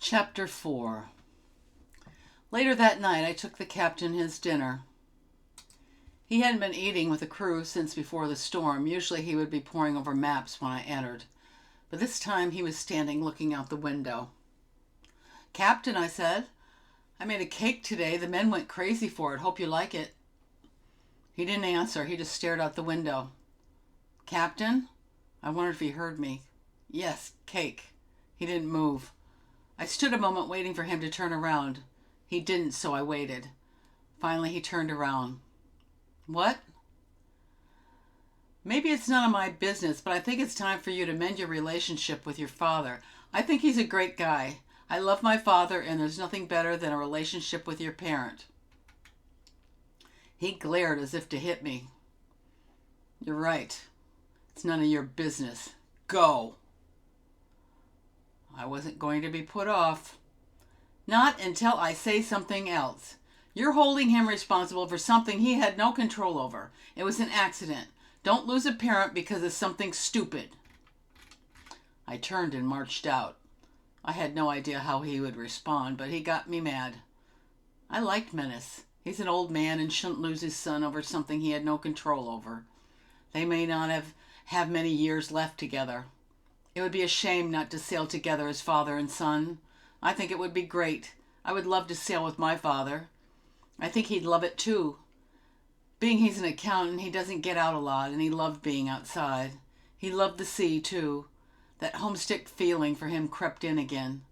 Chapter 4. Later that night, I took the captain his dinner. He hadn't been eating with the crew since before the storm. Usually he would be poring over maps when I entered, but this time he was standing looking out the window. "Captain," I said, "I made a cake today. The men went crazy for it. Hope you like it." He didn't answer. He just stared out the window. "Captain?" I wondered if he heard me. "Yes, cake." He didn't move. I stood a moment waiting for him to turn around. He didn't, so I waited. Finally, he turned around. "What?" "Maybe it's none of my business, but I think it's time for you to mend your relationship with your father. I think he's a great guy. I love my father, and there's nothing better than a relationship with your parent." He glared as if to hit me. "You're right. It's none of your business. Go." I wasn't going to be put off. "Not until I say something else. You're holding him responsible for something he had no control over. It was an accident. Don't lose a parent because of something stupid." I turned and marched out. I had no idea how he would respond, but he got me mad. I liked Menace. He's an old man and shouldn't lose his son over something he had no control over. They may not have many years left together. It would be a shame not to sail together as father and son. I think it would be great. I would love to sail with my father. I think he'd love it too. Being he's an accountant, he doesn't get out a lot, and he loved being outside. He loved the sea too. That homesick feeling for him crept in again.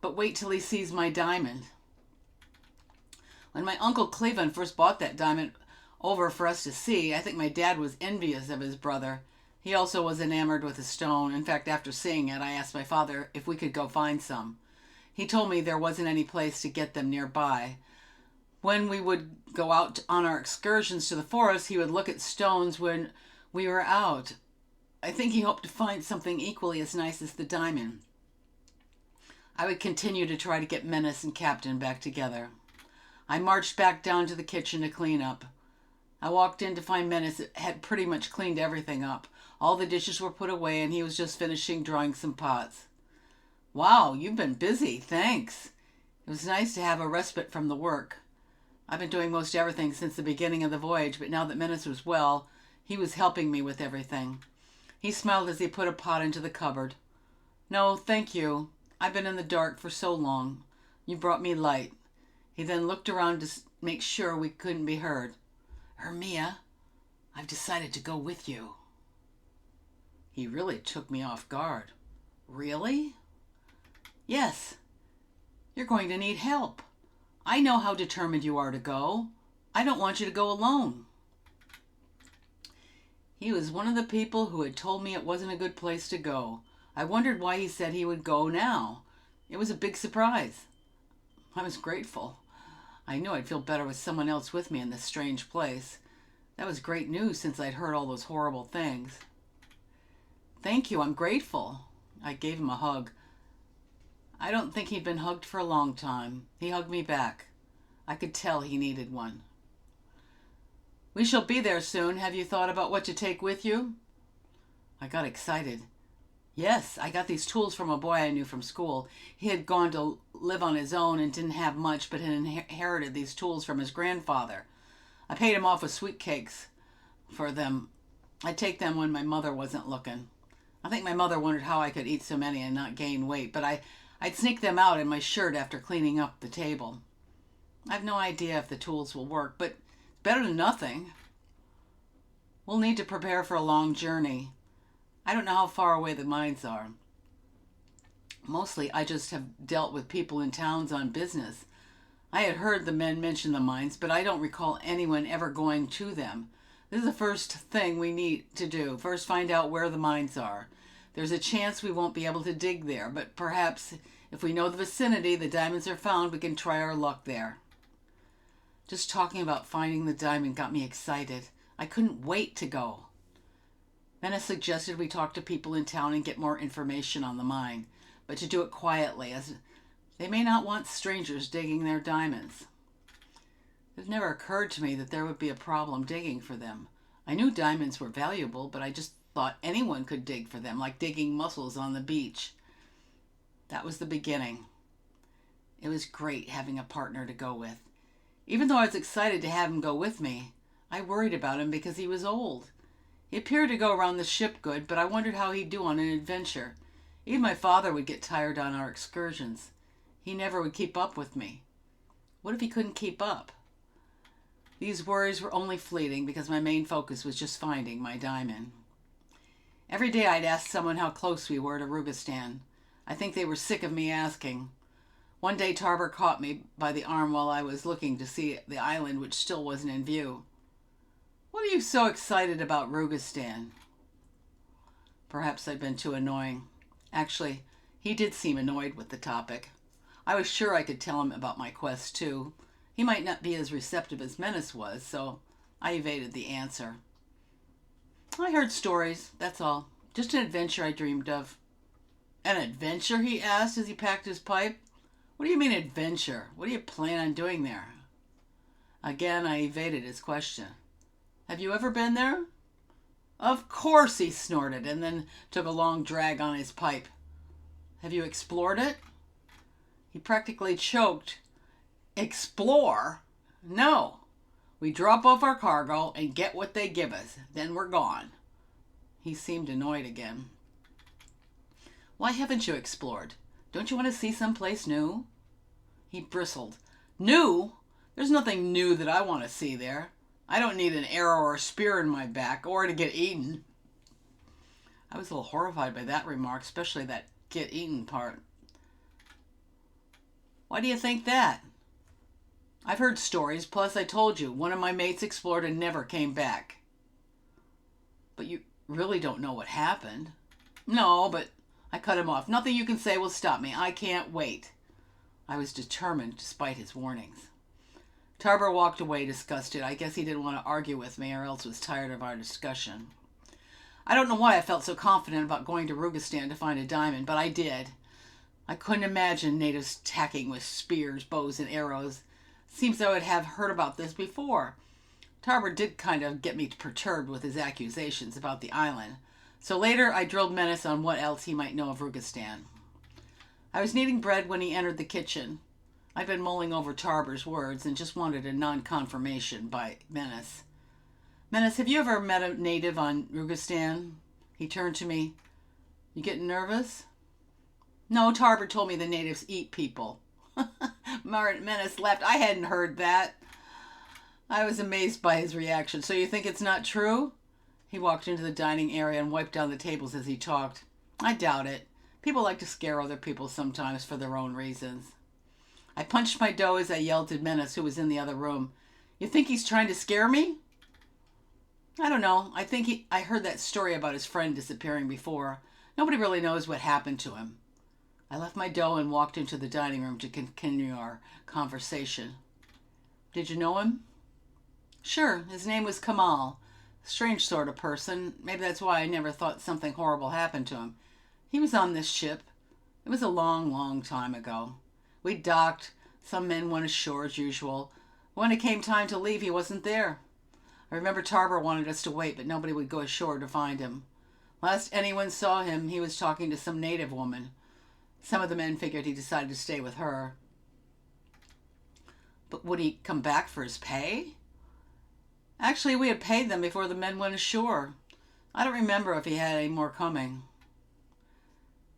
But wait till he sees my diamond. When my Uncle Cleveland first bought that diamond over for us to see, I think my dad was envious of his brother. He also was enamored with the stone. In fact, after seeing it, I asked my father if we could go find some. He told me there wasn't any place to get them nearby. When we would go out on our excursions to the forest, he would look at stones when we were out. I think he hoped to find something equally as nice as the diamond. I would continue to try to get Menace and Captain back together. I marched back down to the kitchen to clean up. I walked in to find Menace had pretty much cleaned everything up. All the dishes were put away, and he was just finishing drawing some pots. "Wow, you've been busy. Thanks." It was nice to have a respite from the work. I've been doing most everything since the beginning of the voyage, but now that Menace was well, he was helping me with everything. He smiled as he put a pot into the cupboard. "No, thank you. I've been in the dark for so long. You brought me light." He then looked around to make sure we couldn't be heard. "Hermia, I've decided to go with you." He really took me off guard. "Really?" "Yes. You're going to need help. I know how determined you are to go. I don't want you to go alone." He was one of the people who had told me it wasn't a good place to go. I wondered why he said he would go now. It was a big surprise. I was grateful. I knew I'd feel better with someone else with me in this strange place. That was great news since I'd heard all those horrible things. "Thank you, I'm grateful." I gave him a hug. I don't think he'd been hugged for a long time. He hugged me back. I could tell he needed one. "We shall be there soon. Have you thought about what to take with you?" I got excited. "Yes, I got these tools from a boy I knew from school. He had gone to live on his own and didn't have much, but had inherited these tools from his grandfather. I paid him off with sweet cakes for them. I'd take them when my mother wasn't looking. I think my mother wondered how I could eat so many and not gain weight, but I'd sneak them out in my shirt after cleaning up the table. I have no idea if the tools will work, but better than nothing. We'll need to prepare for a long journey. I don't know how far away the mines are. Mostly I just have dealt with people in towns on business. I had heard the men mention the mines, but I don't recall anyone ever going to them. This is the first thing we need to do. First, find out where the mines are. There's a chance we won't be able to dig there, but perhaps if we know the vicinity the diamonds are found, we can try our luck there." Just talking about finding the diamond got me excited. I couldn't wait to go. Menace suggested we talk to people in town and get more information on the mine, but to do it quietly, as they may not want strangers digging their diamonds. It never occurred to me that there would be a problem digging for them. I knew diamonds were valuable, but I just thought anyone could dig for them, like digging mussels on the beach. That was the beginning. It was great having a partner to go with. Even though I was excited to have him go with me, I worried about him because he was old. He appeared to go around the ship good, but I wondered how he'd do on an adventure. Even my father would get tired on our excursions. He never would keep up with me. What if he couldn't keep up? These worries were only fleeting because my main focus was just finding my diamond. Every day I'd ask someone how close we were to Rugistan. I think they were sick of me asking. One day Tarver caught me by the arm while I was looking to see the island, which still wasn't in view. "What are you so excited about Rugistan?" Perhaps I'd been too annoying. Actually, he did seem annoyed with the topic. I was sure I could tell him about my quest too. He might not be as receptive as Menace was, so I evaded the answer. "I heard stories, that's all. Just an adventure I dreamed of." "An adventure?" he asked as he packed his pipe. "What do you mean adventure? What do you plan on doing there?" Again, I evaded his question. "Have you ever been there?" "Of course," he snorted, and then took a long drag on his pipe. "Have you explored it?" He practically choked. "Explore? No. We drop off our cargo and get what they give us. Then we're gone." He seemed annoyed again. "Why haven't you explored? Don't you want to see someplace new?" He bristled. "New? There's nothing new that I want to see there. I don't need an arrow or a spear in my back or to get eaten." I was a little horrified by that remark, especially that get eaten part. "Why do you think that?" "I've heard stories, plus I told you, one of my mates explored and never came back." "But you really don't know what happened." "No, but..." I cut him off. "Nothing you can say will stop me. I can't wait." I was determined despite his warnings. Tarver walked away disgusted. I guess he didn't want to argue with me or else was tired of our discussion. I don't know why I felt so confident about going to Rugistan to find a diamond, but I did. I couldn't imagine natives attacking with spears, bows, and arrows. Seems I would have heard about this before. Tarver did kind of get me perturbed with his accusations about the island, so later I drilled Menace on what else he might know of Rugistan. I was kneading bread when he entered the kitchen. I'd been mulling over Tarver's words and just wanted a non-confirmation by Menace. "Menace, have you ever met a native on Rugistan?" He turned to me. "You getting nervous?" "No, Tarver told me the natives eat people." Menace laughed. I hadn't heard that. I was amazed by his reaction. "So you think it's not true?" He walked into the dining area and wiped down the tables as he talked. "I doubt it. People like to scare other people sometimes for their own reasons." I punched my dough as I yelled to Menace, who was in the other room. "You think he's trying to scare me?" "I don't know. I heard that story about his friend disappearing before. Nobody really knows what happened to him." I left my dough and walked into the dining room to continue our conversation. "Did you know him?" "Sure. His name was Kamal. Strange sort of person. Maybe that's why I never thought something horrible happened to him. He was on this ship. It was a long, long time ago. We docked. Some men went ashore as usual. When it came time to leave, he wasn't there. I remember Tarver wanted us to wait, but nobody would go ashore to find him. Last anyone saw him, he was talking to some native woman. Some of the men figured he decided to stay with her." "But would he come back for his pay?" "Actually, we had paid them before the men went ashore. I don't remember if he had any more coming."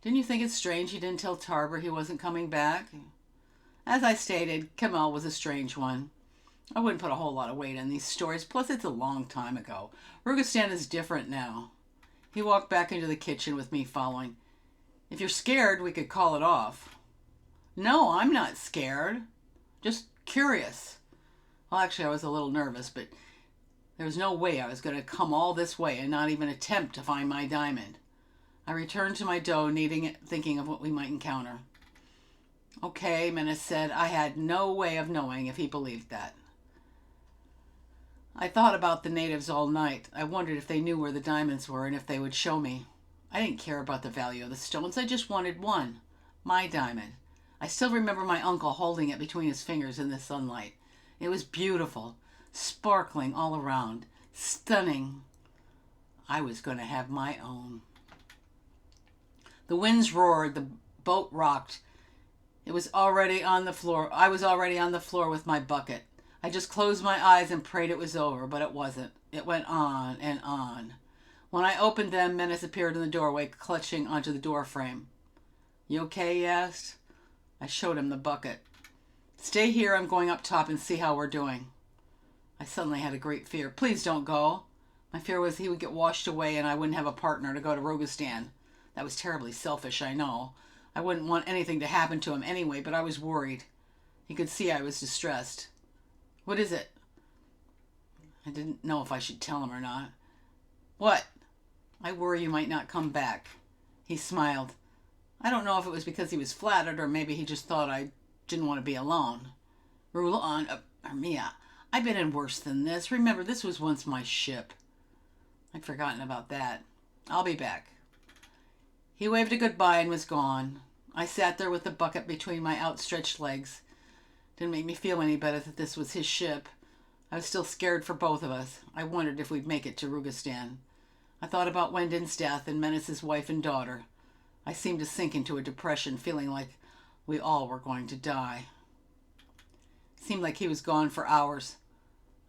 "Didn't you think it's strange he didn't tell Tarver he wasn't coming back?" As I stated, Kamal was a strange one. I wouldn't put a whole lot of weight on these stories, plus it's a long time ago. Rugistan is different now. He walked back into the kitchen with me following. "If you're scared, we could call it off." "No, I'm not scared. Just curious." Well, actually, I was a little nervous, but there was no way I was going to come all this way and not even attempt to find my diamond. I returned to my dough, kneading it, thinking of what we might encounter. "Okay," Menace said. I had no way of knowing if he believed that. I thought about the natives all night. I wondered if they knew where the diamonds were and if they would show me. I didn't care about the value of the stones. I just wanted one. My diamond. I still remember my uncle holding it between his fingers in the sunlight. It was beautiful, sparkling all around, stunning. I was going to have my own. The winds roared, the boat rocked. It was already on the floor. I was already on the floor with my bucket. I just closed my eyes and prayed it was over, but it wasn't. It went on and on. When I opened them, Menace appeared in the doorway, clutching onto the door frame. You okay? He asked. I showed him the bucket. Stay here. I'm going up top and see how we're doing. I suddenly had a great fear. Please don't go. My fear was he would get washed away and I wouldn't have a partner to go to Rugistan. That was terribly selfish, I know. I wouldn't want anything to happen to him anyway, but I was worried. He could see I was distressed. What is it? I didn't know if I should tell him or not. What? I worry you might not come back. He smiled. I don't know if it was because he was flattered or maybe he just thought I didn't want to be alone. Mia, I've been in worse than this. Remember, this was once my ship. I'd forgotten about that. I'll be back. He waved a goodbye and was gone. I sat there with the bucket between my outstretched legs. Didn't make me feel any better that this was his ship. I was still scared for both of us. I wondered if we'd make it to Rugistan. I thought about Wendon's death and Menace's wife and daughter. I seemed to sink into a depression, feeling like we all were going to die. It seemed like he was gone for hours.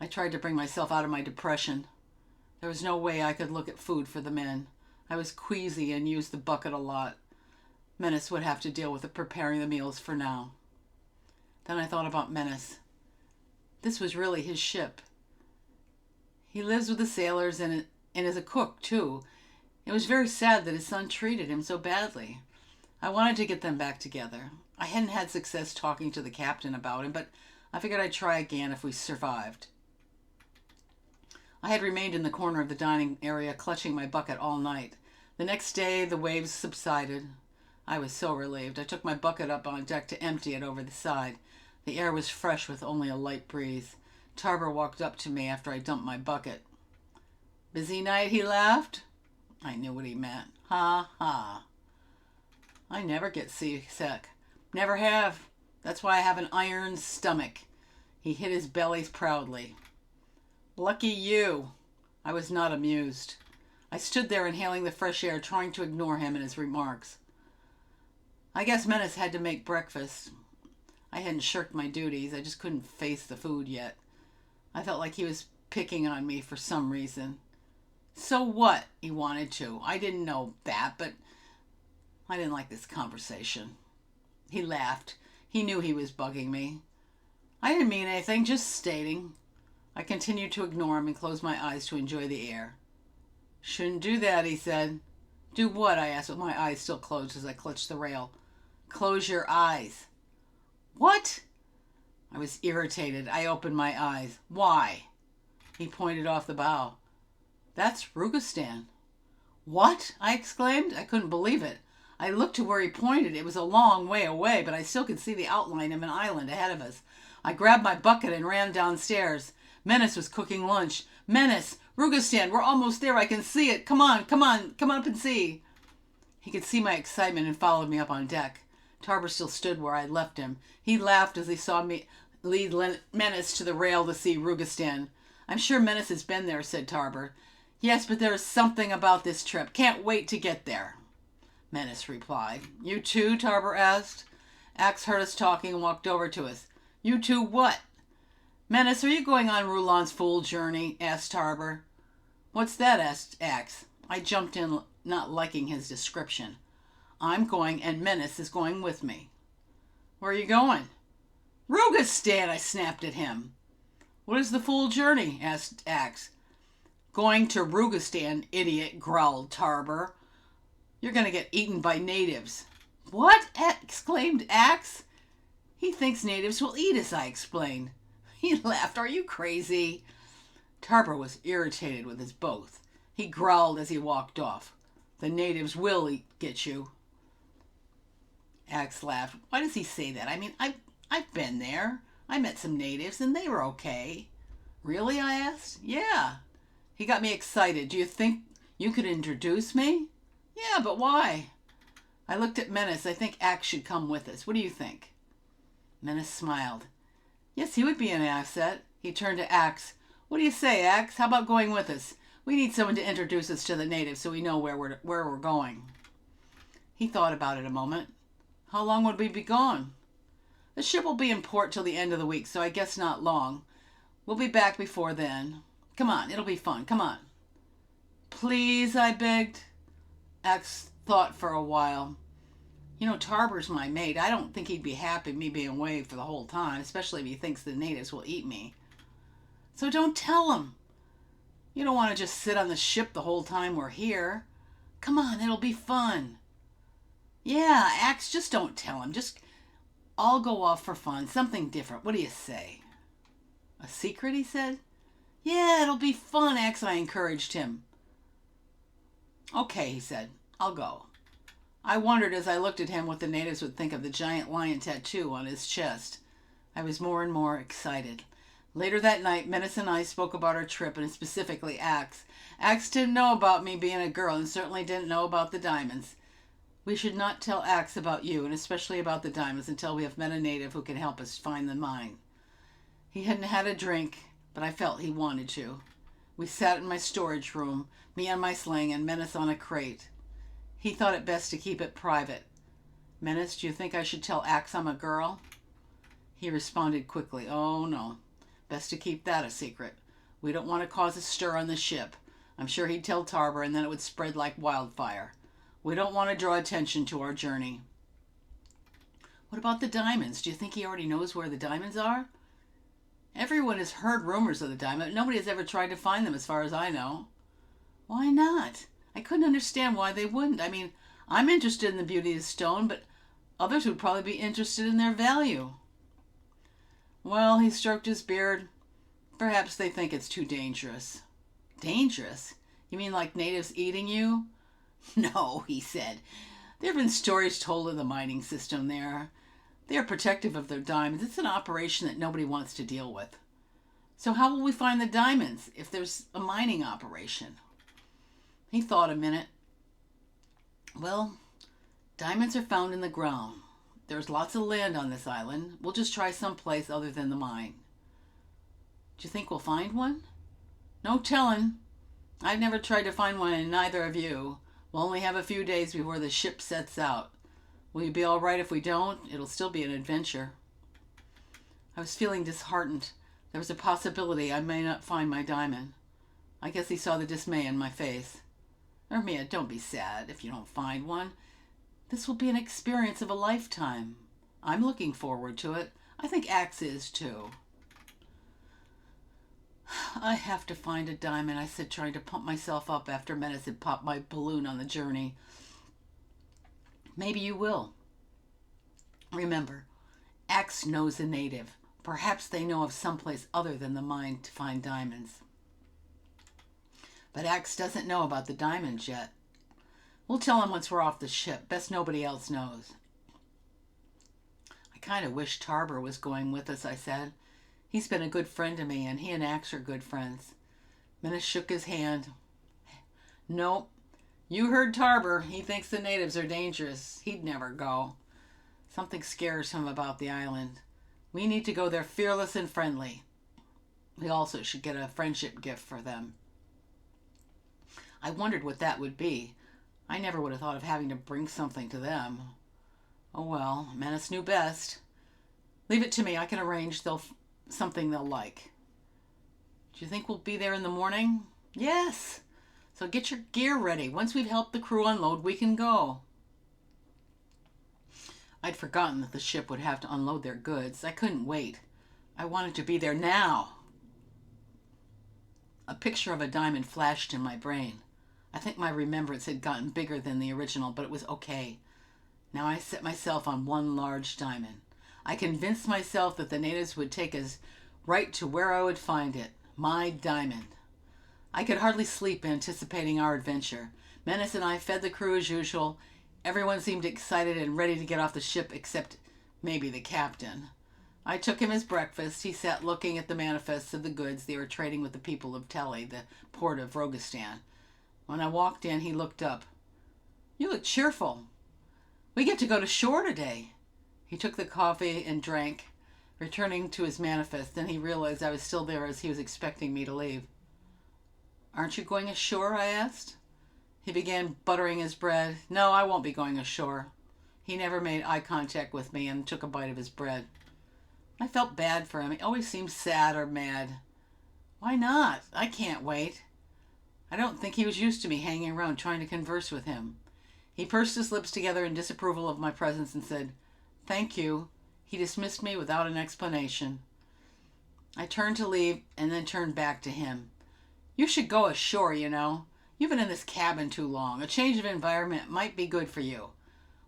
I tried to bring myself out of my depression. There was no way I could look at food for the men. I was queasy and used the bucket a lot. Menace would have to deal with preparing the meals for now. Then I thought about Menace. This was really his ship. He lives with the sailors and is a cook, too. It was very sad that his son treated him so badly. I wanted to get them back together. I hadn't had success talking to the captain about him, but I figured I'd try again if we survived. I had remained in the corner of the dining area, clutching my bucket all night. The next day, the waves subsided. I was so relieved. I took my bucket up on deck to empty it over the side. The air was fresh with only a light breeze. Tarver walked up to me after I dumped my bucket. Busy night, he laughed. I knew what he meant. Ha ha. I never get seasick. Never have. That's why I have an iron stomach. He hit his belly proudly. Lucky you. I was not amused. I stood there inhaling the fresh air, trying to ignore him and his remarks. I guess Menace had to make breakfast. I hadn't shirked my duties. I just couldn't face the food yet. I felt like he was picking on me for some reason. So what? He wanted to. I didn't know that, but I didn't like this conversation. He laughed. He knew he was bugging me. I didn't mean anything, just stating. I continued to ignore him and close my eyes to enjoy the air. Shouldn't do that, he said. Do what? I asked with my eyes still closed as I clutched the rail. Close your eyes. What? I was irritated. I opened my eyes. Why? He pointed off the bow. That's Rugistan. What? I exclaimed. I couldn't believe it. I looked to where he pointed. It was a long way away, but I still could see the outline of an island ahead of us. I grabbed my bucket and ran downstairs. Menace was cooking lunch. Menace! Rugistan! We're almost there. I can see it. Come on, come on. Come up and see. He could see my excitement and followed me up on deck. Tarver still stood where I had left him. He laughed as he saw me lead Menace to the rail to see Rugistan. I'm sure Menace has been there, said Tarver. Yes, but there is something about this trip. Can't wait to get there. Menace replied. You too? Tarver asked. Axe heard us talking and walked over to us. You too what? Menace, are you going on Roulan's fool journey? Asked Tarver. What's that? Asked Axe. I jumped in, not liking his description. I'm going and Menace is going with me. Where are you going? Rugistan, I snapped at him. What is the fool journey? Asked Axe. Going to Rugistan, idiot, growled Tarver. You're going to get eaten by natives. What? Exclaimed Axe. He thinks natives will eat us, I explained. He laughed. Are you crazy? Tarver was irritated with us both. He growled as he walked off. The natives will get you. Axe laughed. Why does he say that? I mean, I've been there. I met some natives and they were okay. Really? I asked. Yeah. He got me excited. Do you think you could introduce me? Yeah, but why? I looked at Menace. I think Axe should come with us. What do you think? Menace smiled. Yes, he would be an asset. He turned to Axe. What do you say, Axe? How about going with us? We need someone to introduce us to the natives so we know where we're going. He thought about it a moment. How long would we be gone? The ship will be in port till the end of the week, so I guess not long. We'll be back before then. Come on, it'll be fun. Come on. Please, I begged. Ax thought for a while. You know, Tarber's my mate. I don't think he'd be happy me being away for the whole time, especially if he thinks the natives will eat me. So don't tell him. You don't want to just sit on the ship the whole time we're here. Come on, it'll be fun. Yeah, Ax, just don't tell him. Just I'll go off for fun. Something different. What do you say? A secret, he said. Yeah, it'll be fun, Ax, I encouraged him. Okay, he said. I'll go. I wondered as I looked at him what the natives would think of the giant lion tattoo on his chest. I was more and more excited. Later that night, Menace and I spoke about our trip, and specifically Ax. Ax didn't know about me being a girl, and certainly didn't know about the diamonds. We should not tell Ax about you, and especially about the diamonds, until we have met a native who can help us find the mine. He hadn't had a drink, but I felt he wanted to. We sat in my storage room, me on my sling and Menace on a crate. He thought it best to keep it private. Menace, do you think I should tell Ax I'm a girl? He responded quickly, oh no, best to keep that a secret. We don't want to cause a stir on the ship. I'm sure he'd tell Tarber and then it would spread like wildfire. We don't want to draw attention to our journey. What about the diamonds? Do you think he already knows where the diamonds are? Everyone has heard rumors of the diamond. Nobody has ever tried to find them as far as I know. Why not? I couldn't understand why they wouldn't. I mean, I'm interested in the beauty of the stone, but others would probably be interested in their value. Well, he stroked his beard. Perhaps they think it's too dangerous. Dangerous? You mean like natives eating you? No, he said. There have been stories told of the mining system there. They are protective of their diamonds. It's an operation that nobody wants to deal with. So how will we find the diamonds if there's a mining operation? He thought a minute. Well, diamonds are found in the ground. There's lots of land on this island. We'll just try someplace other than the mine. Do you think we'll find one? No telling. I've never tried to find one, and neither have you. We'll only have a few days before the ship sets out. Will you be all right if we don't? It'll still be an adventure. I was feeling disheartened. There was a possibility I may not find my diamond. I guess he saw the dismay in my face. Ermia, don't be sad if you don't find one. This will be an experience of a lifetime. I'm looking forward to it. I think Ax is too. I have to find a diamond, I said, trying to pump myself up after Menace had popped my balloon on the journey. Maybe you will. Remember, Ax knows a native. Perhaps they know of someplace other than the mine to find diamonds. But Ax doesn't know about the diamonds yet. We'll tell him once we're off the ship. Best nobody else knows. I kind of wish Tarber was going with us, I said. He's been a good friend to me, and he and Ax are good friends. Menace shook his hand. Nope. You heard Tarber. He thinks the natives are dangerous. He'd never go. Something scares him about the island. We need to go there fearless and friendly. We also should get a friendship gift for them. I wondered what that would be. I never would have thought of having to bring something to them. Oh well, Menace knew best. Leave it to me. I can arrange something they'll like. Do you think we'll be there in the morning? Yes. So get your gear ready. Once we've helped the crew unload, we can go. I'd forgotten that the ship would have to unload their goods. I couldn't wait. I wanted to be there now. A picture of a diamond flashed in my brain. I think my remembrance had gotten bigger than the original, but it was okay. Now I set myself on one large diamond. I convinced myself that the natives would take us right to where I would find it. My diamond. I could hardly sleep anticipating our adventure. Menace and I fed the crew as usual. Everyone seemed excited and ready to get off the ship except maybe the captain. I took him his breakfast. He sat looking at the manifests of the goods they were trading with the people of Telly, the port of Rogistan. When I walked in, he looked up. You look cheerful. We get to go to shore today. He took the coffee and drank, returning to his manifest. Then he realized I was still there as he was expecting me to leave. Aren't you going ashore? I asked. He began buttering his bread. No, I won't be going ashore. He never made eye contact with me and took a bite of his bread. I felt bad for him. He always seemed sad or mad. Why not? I can't wait. I don't think he was used to me hanging around trying to converse with him. He pursed his lips together in disapproval of my presence and said, "Thank you." He dismissed me without an explanation. I turned to leave and then turned back to him. "You should go ashore, you know. You've been in this cabin too long. A change of environment might be good for you.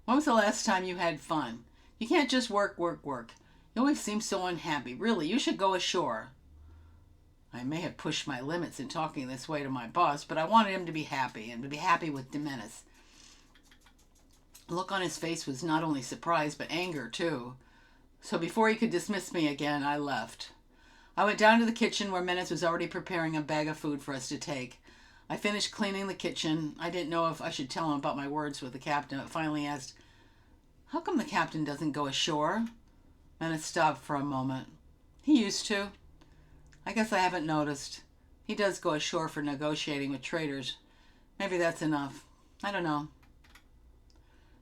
When was the last time you had fun? You can't just work, work, work. You always seem so unhappy. Really, you should go ashore." I may have pushed my limits in talking this way to my boss, but I wanted him to be happy and to be happy with Demenis. The look on his face was not only surprise, but anger, too. So before he could dismiss me again, I left. I went down to the kitchen where Menace was already preparing a bag of food for us to take. I finished cleaning the kitchen. I didn't know if I should tell him about my words with the captain, but finally asked, "How come the captain doesn't go ashore?" Menace stopped for a moment. "He used to. I guess I haven't noticed. He does go ashore for negotiating with traders. Maybe that's enough. I don't know."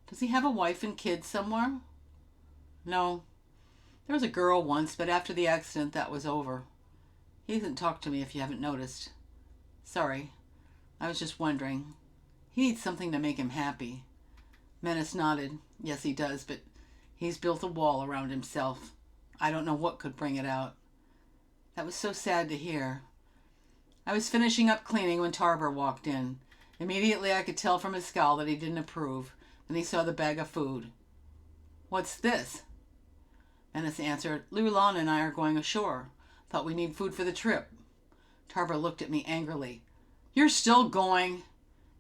"Does he have a wife and kids somewhere?" "No. There was a girl once, but after the accident that was over. He hasn't talked to me if you haven't noticed." "Sorry. I was just wondering. He needs something to make him happy." Menace nodded. "Yes, he does, but he's built a wall around himself. I don't know what could bring it out." That was so sad to hear. I was finishing up cleaning when Tarver walked in. Immediately I could tell from his scowl that he didn't approve. Then he saw the bag of food. "What's this?" Menace answered, "Lulan and I are going ashore. Thought we need food for the trip." Tarver looked at me angrily. "You're still going?"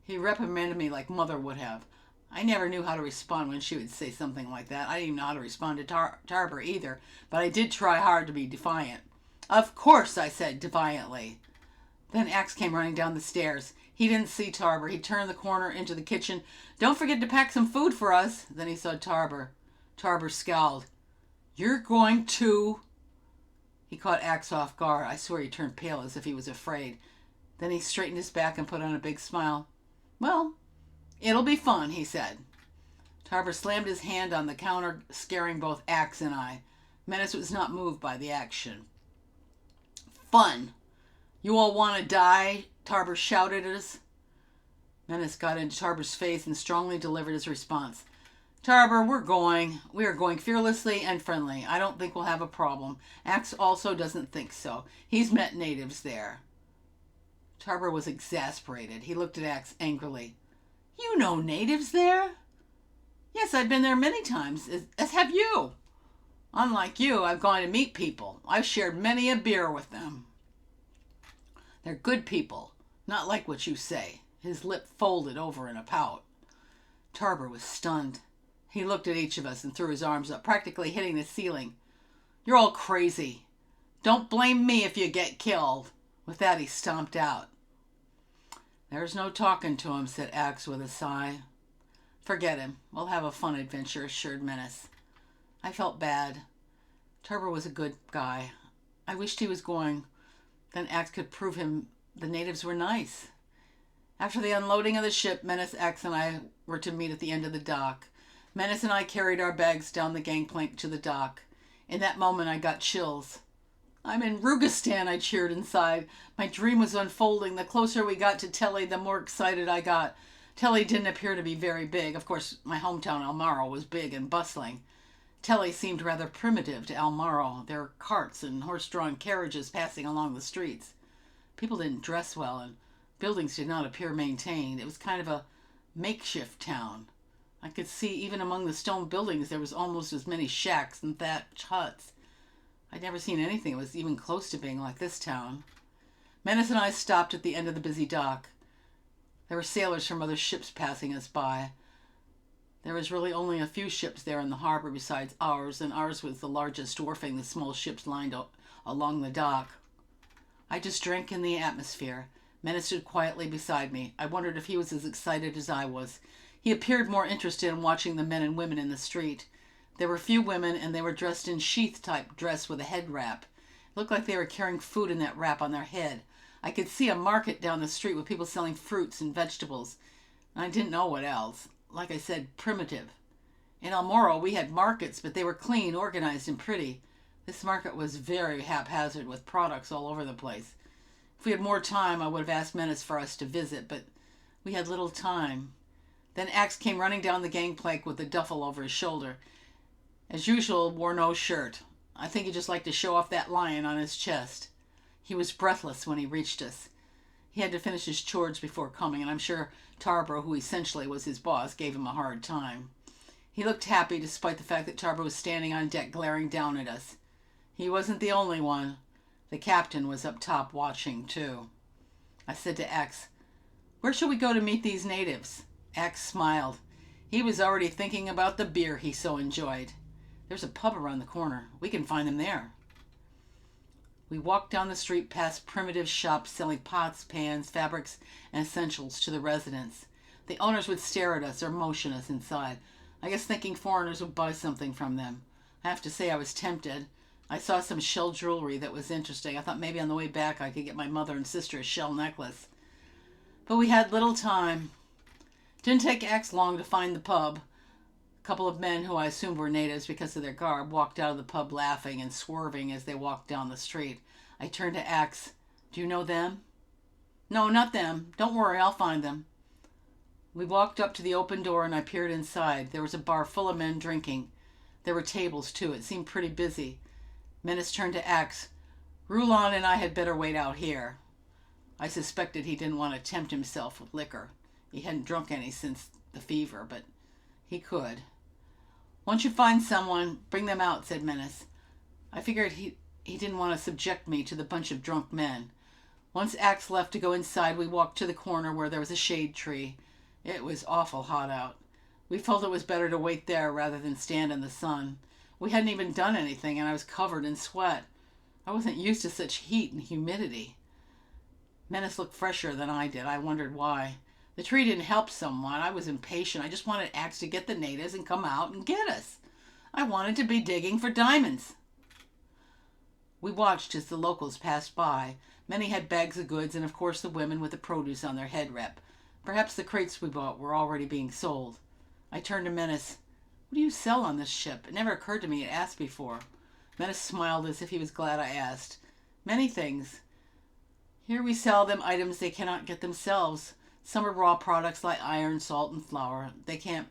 He reprimanded me like Mother would have. I never knew how to respond when she would say something like that. I didn't even know how to respond to Tarver either, but I did try hard to be defiant. "Of course," I said defiantly. Then Axe came running down the stairs. He didn't see Tarver. He turned the corner into the kitchen. "Don't forget to pack some food for us." Then he saw Tarver. Tarver scowled. "You're going to—" He caught Axe off guard. I swear he turned pale as if he was afraid. Then he straightened his back and put on a big smile. "Well, it'll be fun," he said. Tarver slammed his hand on the counter, scaring both Axe and I. Menace was not moved by the action. "Fun! You all want to die?" Tarver shouted at us. Menace got into Tarver's face and strongly delivered his response. "Tarver, we're going. We are going fearlessly and friendly. I don't think we'll have a problem. Axe also doesn't think so. He's met natives there." Tarver was exasperated. He looked at Axe angrily. "You know natives there?" "Yes, I've been there many times, as have you. Unlike you, I've gone to meet people. I've shared many a beer with them. They're good people, not like what you say." His lip folded over in a pout. Tarver was stunned. He looked at each of us and threw his arms up, practically hitting the ceiling. "You're all crazy. Don't blame me if you get killed." With that, he stomped out. "There's no talking to him," said Axe with a sigh. "Forget him. We'll have a fun adventure," assured Menace. I felt bad. Tarver was a good guy. I wished he was going. Then Axe could prove him the natives were nice. After the unloading of the ship, Menace, Axe, and I were to meet at the end of the dock. Menace and I carried our bags down the gangplank to the dock. In that moment, I got chills. "I'm in Rugistan," I cheered inside. My dream was unfolding. The closer we got to Telly, the more excited I got. Telly didn't appear to be very big. Of course, my hometown, Almaro, was big and bustling. Telly seemed rather primitive to Almaro. There were carts and horse-drawn carriages passing along the streets. People didn't dress well, and buildings did not appear maintained. It was kind of a makeshift town. I could see even among the stone buildings there was almost as many shacks and thatched huts. I'd never seen anything that was even close to being like this town. Menace and I stopped at the end of the busy dock. There were sailors from other ships passing us by. There was really only a few ships there in the harbor besides ours, and ours was the largest, dwarfing the small ships lined along the dock. I just drank in the atmosphere. Menace stood quietly beside me. I wondered if he was as excited as I was. He appeared more interested in watching the men and women in the street. There were few women, and they were dressed in sheath-type dress with a head wrap. It looked like they were carrying food in that wrap on their head. I could see a market down the street with people selling fruits and vegetables. I didn't know what else. Like I said, primitive. In Almoro, we had markets, but they were clean, organized, and pretty. This market was very haphazard with products all over the place. If we had more time, I would have asked Menace for us to visit, but we had little time. Then Axe came running down the gangplank with the duffel over his shoulder. As usual, wore no shirt. I think he just liked to show off that lion on his chest. He was breathless when he reached us. He had to finish his chores before coming, and I'm sure Tarboro, who essentially was his boss, gave him a hard time. He looked happy despite the fact that Tarboro was standing on deck glaring down at us. He wasn't the only one. The captain was up top watching, too. I said to Axe, "Where shall we go to meet these natives?" Axe smiled. He was already thinking about the beer he so enjoyed. "There's a pub around the corner. We can find them there." We walked down the street past primitive shops selling pots, pans, fabrics, and essentials to the residents. The owners would stare at us or motion us inside, I guess thinking foreigners would buy something from them. I have to say I was tempted. I saw some shell jewelry that was interesting. I thought maybe on the way back I could get my mother and sister a shell necklace. But we had little time. Didn't take Axe long to find the pub. A couple of men, who I assumed were natives because of their garb, walked out of the pub laughing and swerving as they walked down the street. I turned to Axe. "Do you know them?" "No, not them. Don't worry, I'll find them." We walked up to the open door and I peered inside. There was a bar full of men drinking. There were tables, too. It seemed pretty busy. Menace turned to Axe. "Rulon and I had better wait out here." I suspected he didn't want to tempt himself with liquor. He hadn't drunk any since the fever, but he could. "Once you find someone, bring them out," said Menace. I figured he didn't want to subject me to the bunch of drunk men. Once Axe left to go inside, we walked to the corner where there was a shade tree. It was awful hot out. We felt it was better to wait there rather than stand in the sun. We hadn't even done anything, and I was covered in sweat. I wasn't used to such heat and humidity. Menace looked fresher than I did. I wondered why. The tree didn't help somewhat. I was impatient. I just wanted Axe to get the natives and come out and get us. I wanted to be digging for diamonds. We watched as the locals passed by. Many had bags of goods, and of course the women with the produce on their head wrap. Perhaps the crates we bought were already being sold. I turned to Menace. "What do you sell on this ship? It never occurred to me to ask before." Menace smiled as if he was glad I asked. "Many things. Here we sell them items they cannot get themselves. Some are raw products like iron, salt, and flour. They can't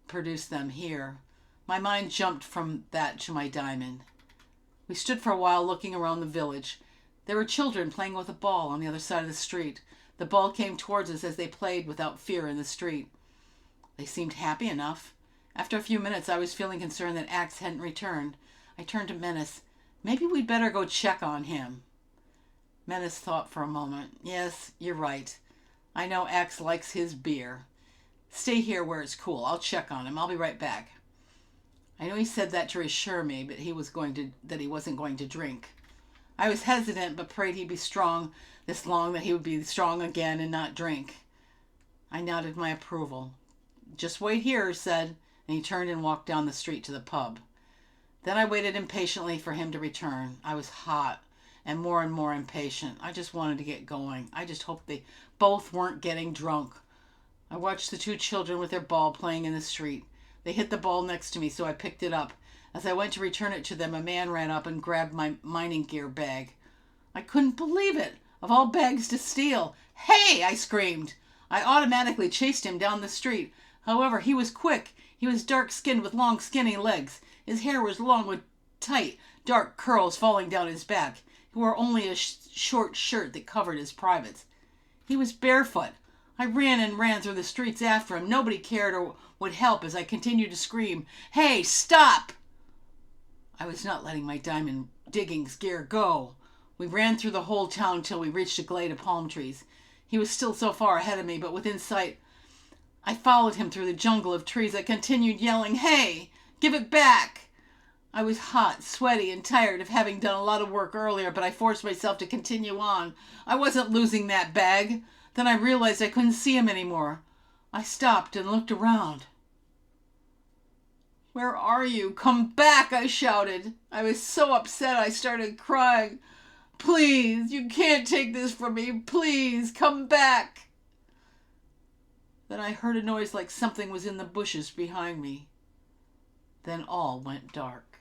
produce them here." My mind jumped from that to my diamond. We stood for a while looking around the village. There were children playing with a ball on the other side of the street. The ball came towards us as they played without fear in the street. They seemed happy enough. After a few minutes, I was feeling concerned that Axe hadn't returned. I turned to Menace. "Maybe we'd better go check on him." Menace thought for a moment. "Yes, you're right. I know Axe likes his beer. Stay here where it's cool. I'll check on him. I'll be right back." I know he said that to reassure me, but he wasn't going to drink. I was hesitant, but prayed he'd be strong this long that he would be strong again and not drink. I nodded my approval. "Just wait here," said, and he turned and walked down the street to the pub. Then I waited impatiently for him to return. I was hot and more impatient. I just wanted to get going. I just hoped they both weren't getting drunk. I watched the two children with their ball playing in the street. They hit the ball next to me, so I picked it up. As I went to return it to them, a man ran up and grabbed my mining gear bag. I couldn't believe it. Of all bags to steal. "Hey!" I screamed. I automatically chased him down the street. However, he was quick. He was dark-skinned with long, skinny legs. His hair was long with tight, dark curls falling down his back. He wore only a short shirt that covered his privates. He was barefoot. I ran through the streets after him. Nobody cared or would help as I continued to scream, "Hey, stop!" I was not letting my diamond diggings gear go. We ran through the whole town till we reached a glade of palm trees. He was still so far ahead of me, but within sight. I followed him through the jungle of trees. I continued yelling, "Hey, give it back!" I was hot, sweaty, and tired of having done a lot of work earlier, but I forced myself to continue on. I wasn't losing that bag. Then I realized I couldn't see him anymore. I stopped and looked around. "Where are you? Come back!" I shouted. I was so upset I started crying. "Please, you can't take this from me. Please, come back." Then I heard a noise like something was in the bushes behind me. Then all went dark.